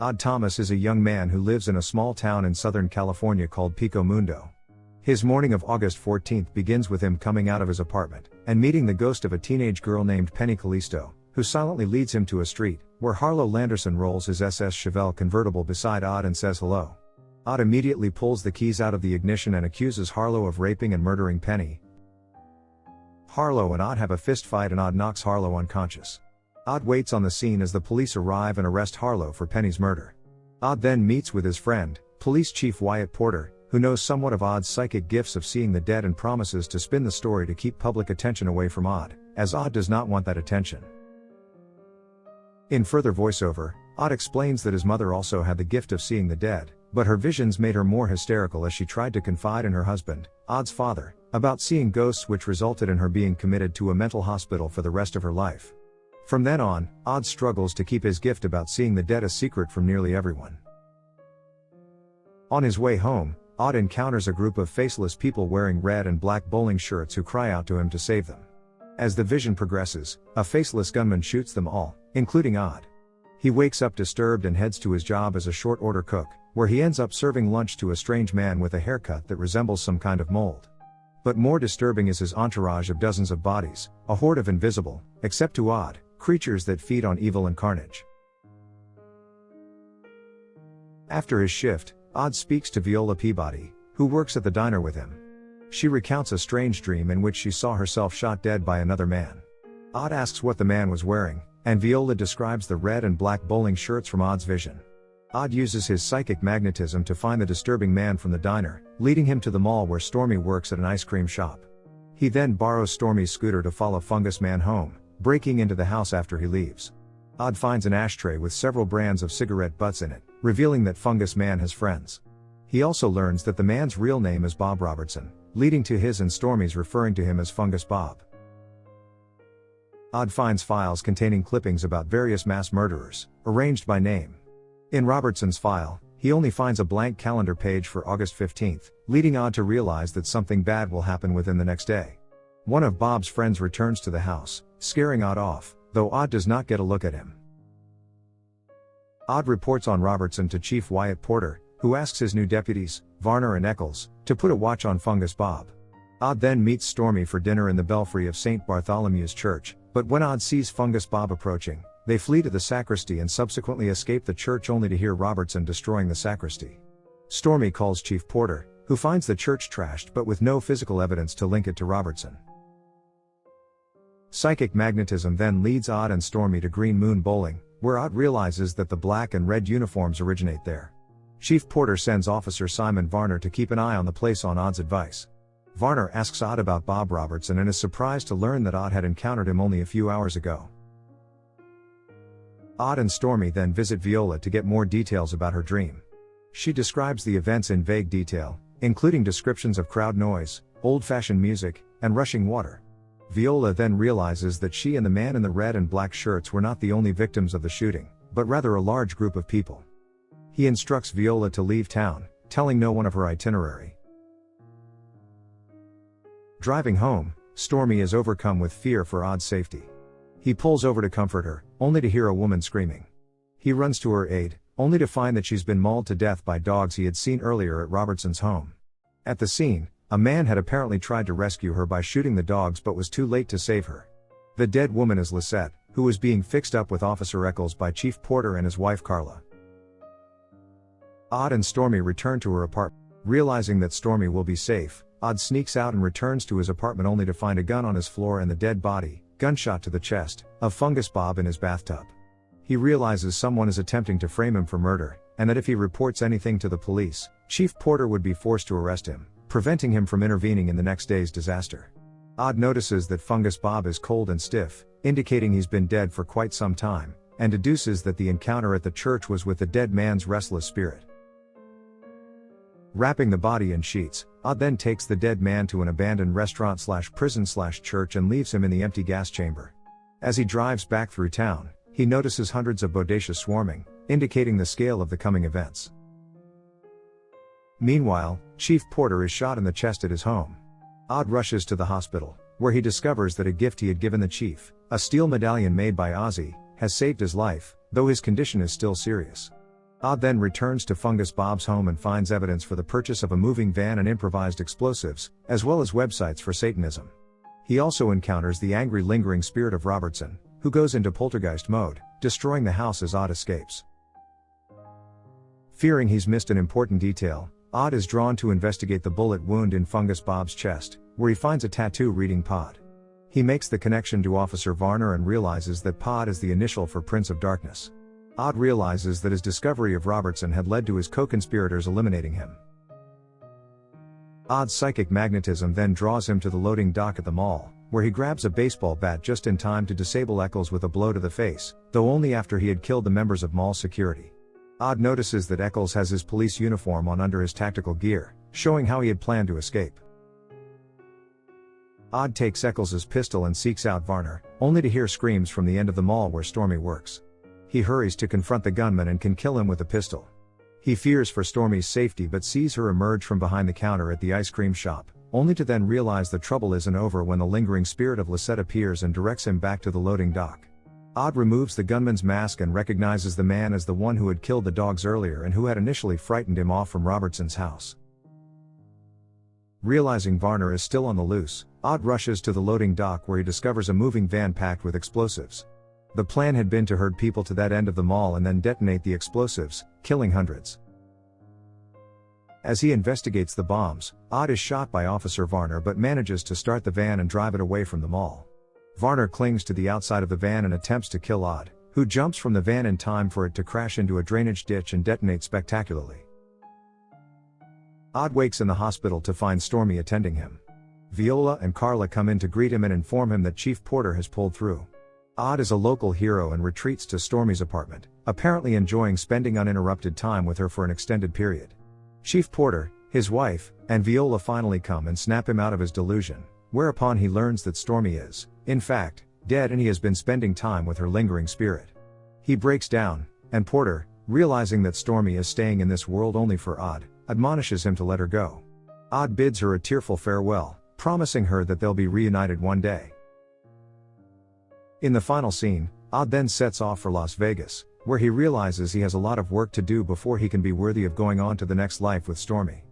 Odd Thomas is a young man who lives in a small town in Southern California called Pico Mundo. His morning of August 14th begins with him coming out of his apartment and meeting the ghost of a teenage girl named Penny Callisto, who silently leads him to a street where Harlow Landerson rolls his SS Chevelle convertible beside Odd and says hello. Odd immediately pulls the keys out of the ignition and accuses Harlow of raping and murdering Penny. Harlow and Odd have a fist fight and Odd knocks Harlow unconscious. Odd waits on the scene as the police arrive and arrest Harlow for Penny's murder. Odd then meets with his friend, Police Chief Wyatt Porter, who knows somewhat of Odd's psychic gifts of seeing the dead and promises to spin the story to keep public attention away from Odd, as Odd does not want that attention. In further voiceover, Odd explains that his mother also had the gift of seeing the dead, but her visions made her more hysterical as she tried to confide in her husband, Odd's father, about seeing ghosts, which resulted in her being committed to a mental hospital for the rest of her life. From then on, Odd struggles to keep his gift about seeing the dead a secret from nearly everyone. On his way home, Odd encounters a group of faceless people wearing red and black bowling shirts who cry out to him to save them. As the vision progresses, a faceless gunman shoots them all, including Odd. He wakes up disturbed and heads to his job as a short-order cook, where he ends up serving lunch to a strange man with a haircut that resembles some kind of mold. But more disturbing is his entourage of dozens of bodies, a horde of invisible, except to Odd, creatures that feed on evil and carnage. After his shift, Odd speaks to Viola Peabody, who works at the diner with him. She recounts a strange dream in which she saw herself shot dead by another man. Odd asks what the man was wearing, and Viola describes the red and black bowling shirts from Odd's vision. Odd uses his psychic magnetism to find the disturbing man from the diner, leading him to the mall where Stormy works at an ice cream shop. He then borrows Stormy's scooter to follow Fungus Man home, breaking into the house after he leaves. Odd finds an ashtray with several brands of cigarette butts in it, revealing that Fungus Man has friends. He also learns that the man's real name is Bob Robertson, leading to his and Stormy's referring to him as Fungus Bob. Odd finds files containing clippings about various mass murderers, arranged by name. In Robertson's file, he only finds a blank calendar page for August 15th, leading Odd to realize that something bad will happen within the next day. One of Bob's friends returns to the house, scaring Odd off, though Odd does not get a look at him. Odd reports on Robertson to Chief Wyatt Porter, who asks his new deputies, Varner and Eccles, to put a watch on Fungus Bob. Odd then meets Stormy for dinner in the belfry of St. Bartholomew's Church, but when Odd sees Fungus Bob approaching, they flee to the sacristy and subsequently escape the church only to hear Robertson destroying the sacristy. Stormy calls Chief Porter, who finds the church trashed but with no physical evidence to link it to Robertson. Psychic magnetism then leads Odd and Stormy to Green Moon Bowling, where Odd realizes that the black and red uniforms originate there. Chief Porter sends Officer Simon Varner to keep an eye on the place on Odd's advice. Varner asks Odd about Bob Robertson and is surprised to learn that Odd had encountered him only a few hours ago. Odd and Stormy then visit Viola to get more details about her dream. She describes the events in vague detail, including descriptions of crowd noise, old-fashioned music, and rushing water. Viola then realizes that she and the man in the red and black shirts were not the only victims of the shooting, but rather a large group of people. He instructs Viola to leave town, telling no one of her itinerary. Driving home, Stormy is overcome with fear for Odd's safety. He pulls over to comfort her, only to hear a woman screaming. He runs to her aid, only to find that she's been mauled to death by dogs he had seen earlier at Robertson's home. At the scene, a man had apparently tried to rescue her by shooting the dogs but was too late to save her. The dead woman is Lisette, who was being fixed up with Officer Eccles by Chief Porter and his wife Carla. Odd and Stormy return to her apartment. Realizing that Stormy will be safe, Odd sneaks out and returns to his apartment only to find a gun on his floor and the dead body, gunshot to the chest, of Fungus Bob in his bathtub. He realizes someone is attempting to frame him for murder, and that if he reports anything to the police, Chief Porter would be forced to arrest him, preventing him from intervening in the next day's disaster. Odd notices that Fungus Bob is cold and stiff, indicating he's been dead for quite some time, and deduces that the encounter at the church was with the dead man's restless spirit. Wrapping the body in sheets, Odd then takes the dead man to an abandoned restaurant/prison/church and leaves him in the empty gas chamber. As he drives back through town, he notices hundreds of bodacious swarming, indicating the scale of the coming events. Meanwhile, Chief Porter is shot in the chest at his home. Odd rushes to the hospital, where he discovers that a gift he had given the chief, a steel medallion made by Ozzy, has saved his life, though his condition is still serious. Odd then returns to Fungus Bob's home and finds evidence for the purchase of a moving van and improvised explosives, as well as websites for Satanism. He also encounters the angry lingering spirit of Robertson, who goes into poltergeist mode, destroying the house as Odd escapes. Fearing he's missed an important detail, Odd is drawn to investigate the bullet wound in Fungus Bob's chest, where he finds a tattoo reading Pod. He makes the connection to Officer Varner and realizes that Pod is the initial for Prince of Darkness. Odd realizes that his discovery of Robertson had led to his co-conspirators eliminating him. Odd's psychic magnetism then draws him to the loading dock at the mall, where he grabs a baseball bat just in time to disable Eccles with a blow to the face, though only after he had killed the members of mall security. Odd notices that Eccles has his police uniform on under his tactical gear, showing how he had planned to escape. Odd takes Eccles' pistol and seeks out Varner, only to hear screams from the end of the mall where Stormy works. He hurries to confront the gunman and can kill him with a pistol. He fears for Stormy's safety but sees her emerge from behind the counter at the ice cream shop, only to then realize the trouble isn't over when the lingering spirit of Lisette appears and directs him back to the loading dock. Odd removes the gunman's mask and recognizes the man as the one who had killed the dogs earlier and who had initially frightened him off from Robertson's house. Realizing Varner is still on the loose, Odd rushes to the loading dock where he discovers a moving van packed with explosives. The plan had been to herd people to that end of the mall and then detonate the explosives, killing hundreds. As he investigates the bombs, Odd is shot by Officer Varner but manages to start the van and drive it away from the mall. Varner clings to the outside of the van and attempts to kill Odd, who jumps from the van in time for it to crash into a drainage ditch and detonate spectacularly. Odd wakes in the hospital to find Stormy attending him. Viola and Carla come in to greet him and inform him that Chief Porter has pulled through. Odd is a local hero and retreats to Stormy's apartment, apparently enjoying spending uninterrupted time with her for an extended period. Chief Porter, his wife, and Viola finally come and snap him out of his delusion, whereupon he learns that Stormy is, in fact, dead and he has been spending time with her lingering spirit. He breaks down, and Porter, realizing that Stormy is staying in this world only for Odd, admonishes him to let her go. Odd bids her a tearful farewell, promising her that they'll be reunited one day. In the final scene, Odd then sets off for Las Vegas, where he realizes he has a lot of work to do before he can be worthy of going on to the next life with Stormy.